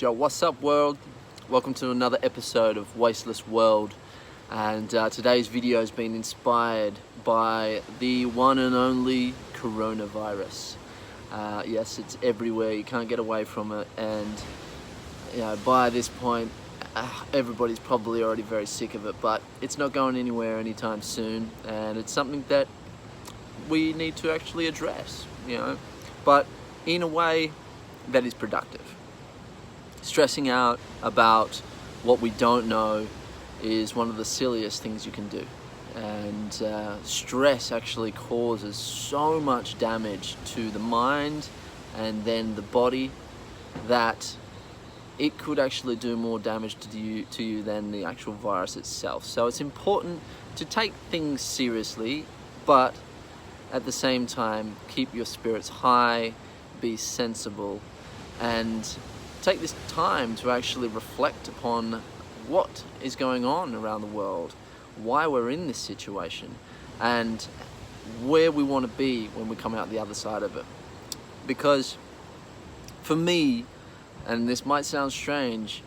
Yo, what's up world? Welcome to another episode of Wasteless World, and today's video has been inspired by the one and only coronavirus. Yes, it's everywhere, you can't get away from it, and by this point everybody's probably already very sick of it, but it's not going anywhere anytime soon, and it's something that we need to actually address, but in a way that is productive. Stressing out about what we don't know is one of the silliest things you can do, and stress actually causes so much damage to the mind and then the body that it could actually do more damage to you than the actual virus itself. So it's important to take things seriously, but at the same time keep your spirits high, be sensible, and take this time to actually reflect upon what is going on around the world, why we're in this situation, and where we want to be when we come out the other side of it. Because for me, and this might sound strange,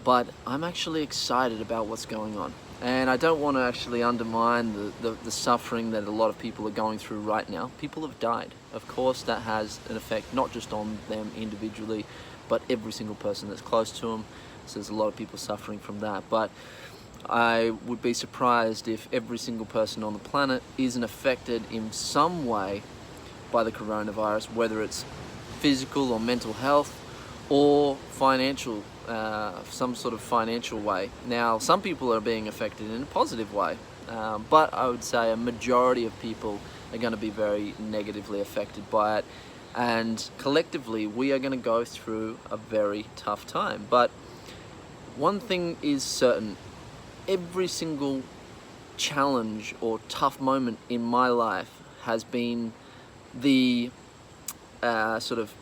but I'm actually excited about what's going on. And I don't want to actually undermine the suffering that a lot of people are going through right now. People have died. Of course, that has an effect not just on them individually, but every single person that's close to them. So there's a lot of people suffering from that. But I would be surprised if every single person on the planet isn't affected in some way by the coronavirus, whether it's physical or mental health or financial, some sort of financial way. Now, some people are being affected in a positive way, but I would say a majority of people are going to be very negatively affected by it. And collectively, we are going to go through a very tough time. But one thing is certain: every single challenge or tough moment in my life has been the sort of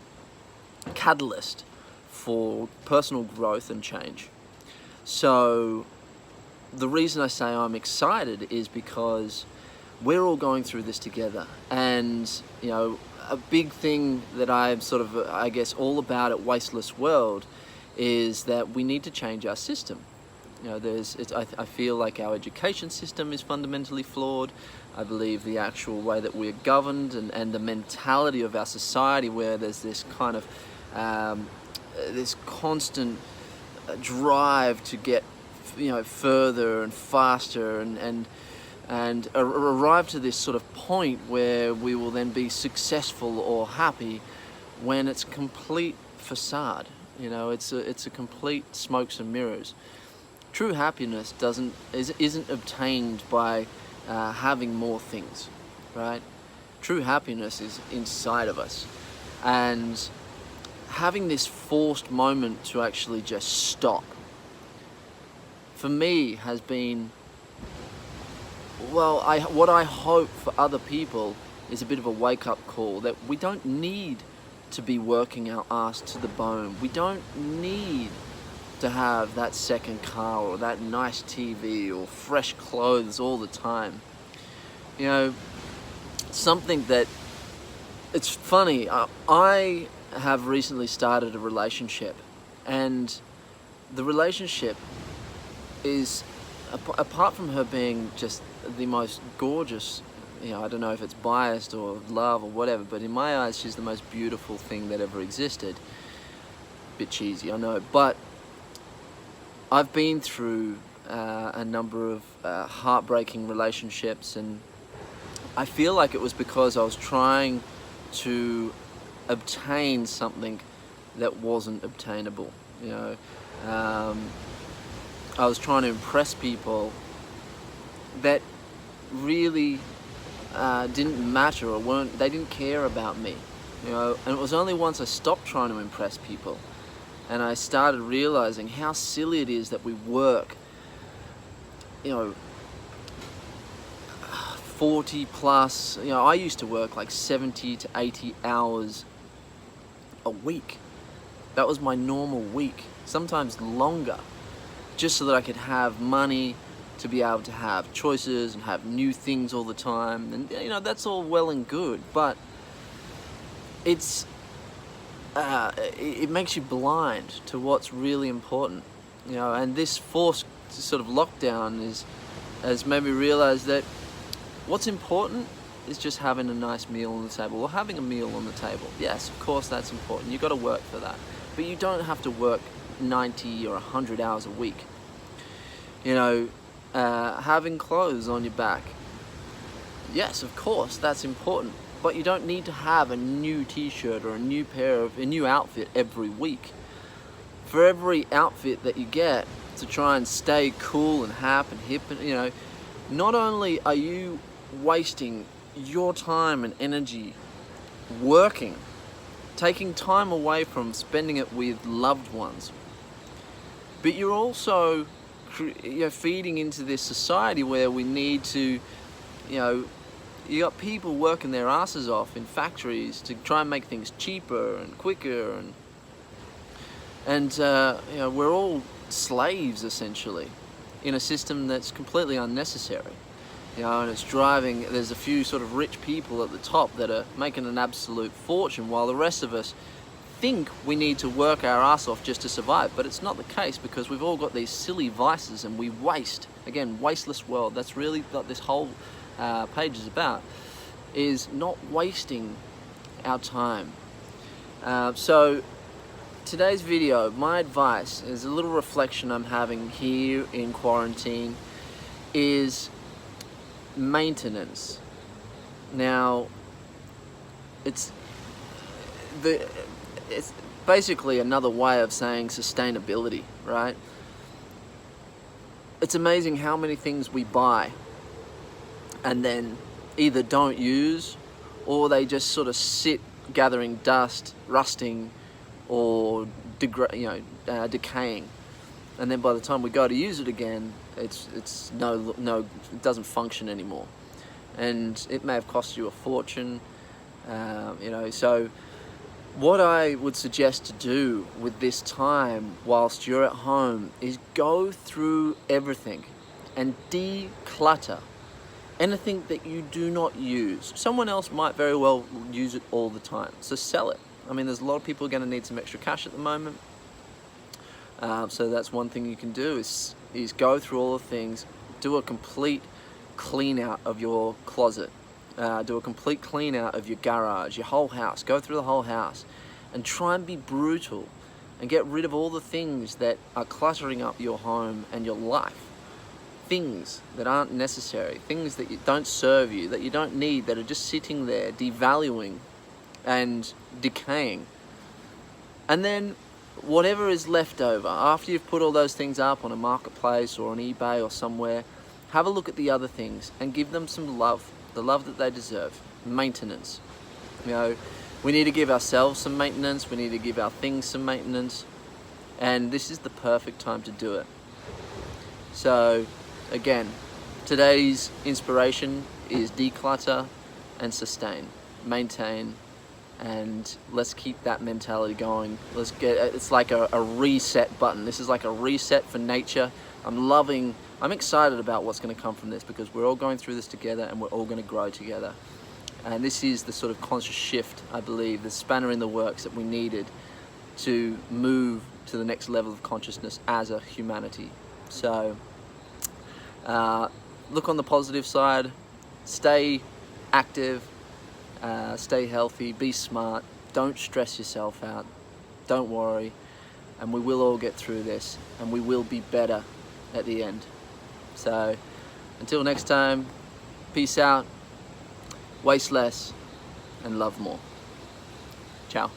catalyst for personal growth and change. So the reason I say I'm excited is because we're all going through this together. And a big thing that I'm sort of, I guess, all about at Wasteless World is that we need to change our system. I feel like our education system is fundamentally flawed. I believe the actual way that we're governed and the mentality of our society, where there's this kind of this constant drive to get further and faster and arrive to this sort of point where we will then be successful or happy, when it's complete facade. It's a complete smokes and mirrors. True happiness isn't obtained by having more things, right? True happiness is inside of us, and having this forced moment to actually just stop, for me, has been, what I hope for other people is a bit of a wake-up call that we don't need to be working our ass to the bone. We don't need to have that second car or that nice TV or fresh clothes all the time. Something that, it's funny, I have recently started a relationship, and the relationship is, apart from her being just the most gorgeous, I don't know if it's biased or love or whatever, but in my eyes she's the most beautiful thing that ever existed. Bit cheesy, I know, but I've been through a number of heartbreaking relationships, and I feel like it was because I was trying to obtain something that wasn't obtainable. I was trying to impress people that really didn't matter, or they didn't care about me. And it was only once I stopped trying to impress people and I started realizing how silly it is that we work 40 plus, I used to work like 70 to 80 hours a week. That was my normal week, sometimes longer, just so that I could have money to be able to have choices and have new things all the time. And that's all well and good, but it's it makes you blind to what's really important, you know. And this forced sort of lockdown has made me realize that what's important is just having a nice meal on the table, or having a meal on the table. Yes, of course that's important. You've got to work for that, but you don't have to work 90 or 100 hours a week. You know, having clothes on your back, yes, of course that's important, but you don't need to have a new t-shirt or a new outfit every week. For every outfit that you get to try and stay cool and hip, and you know, not only are you wasting your time and energy working, taking time away from spending it with loved ones, but you're also feeding into this society where we need to, you know, you got people working their asses off in factories to try and make things cheaper and quicker, and you know, we're all slaves essentially in a system that's completely unnecessary. You know, and it's driving, there's a few sort of rich people at the top that are making an absolute fortune, while the rest of us think we need to work our ass off just to survive. But it's not the case, because we've all got these silly vices and we waste. Again, wasteless world, that's really what this whole page is about, is not wasting our time. So today's video, my advice is a little reflection I'm having here in quarantine, is maintenance. Now, it's basically another way of saying sustainability, right? It's amazing how many things we buy and then either don't use, or they just sort of sit gathering dust, rusting, or decaying. And then by the time we go to use it again, it doesn't function anymore, and it may have cost you a fortune. You know, so what I would suggest to do with this time whilst you're at home is go through everything and declutter anything that you do not use. Someone else might very well use it all the time, so sell it. I mean, there's a lot of people going to need some extra cash at the moment. So that's one thing you can do, is go through all the things, do a complete clean out of your closet, do a complete clean out of your garage, your whole house. Go through the whole house and try and be brutal and get rid of all the things that are cluttering up your home and your life. Things that aren't necessary, things that don't serve you, that you don't need, that are just sitting there devaluing and decaying. And then whatever is left over, after you've put all those things up on a marketplace or on eBay or somewhere, have a look at the other things and give them some love, the love that they deserve. Maintenance. You know, we need to give ourselves some maintenance, we need to give our things some maintenance, and this is the perfect time to do it. So again, today's inspiration is declutter and sustain, maintain, and let's keep that mentality going. Let's get, it's like a reset button. This is like a reset for nature. I'm excited about what's going to come from this, because we're all going through this together and we're all going to grow together. And this is the sort of conscious shift, I believe, the spanner in the works that we needed to move to the next level of consciousness as a humanity. So look on the positive side, stay active, stay healthy, be smart, don't stress yourself out, don't worry, and we will all get through this, and we will be better at the end. So until next time, peace out, waste less, and love more. Ciao.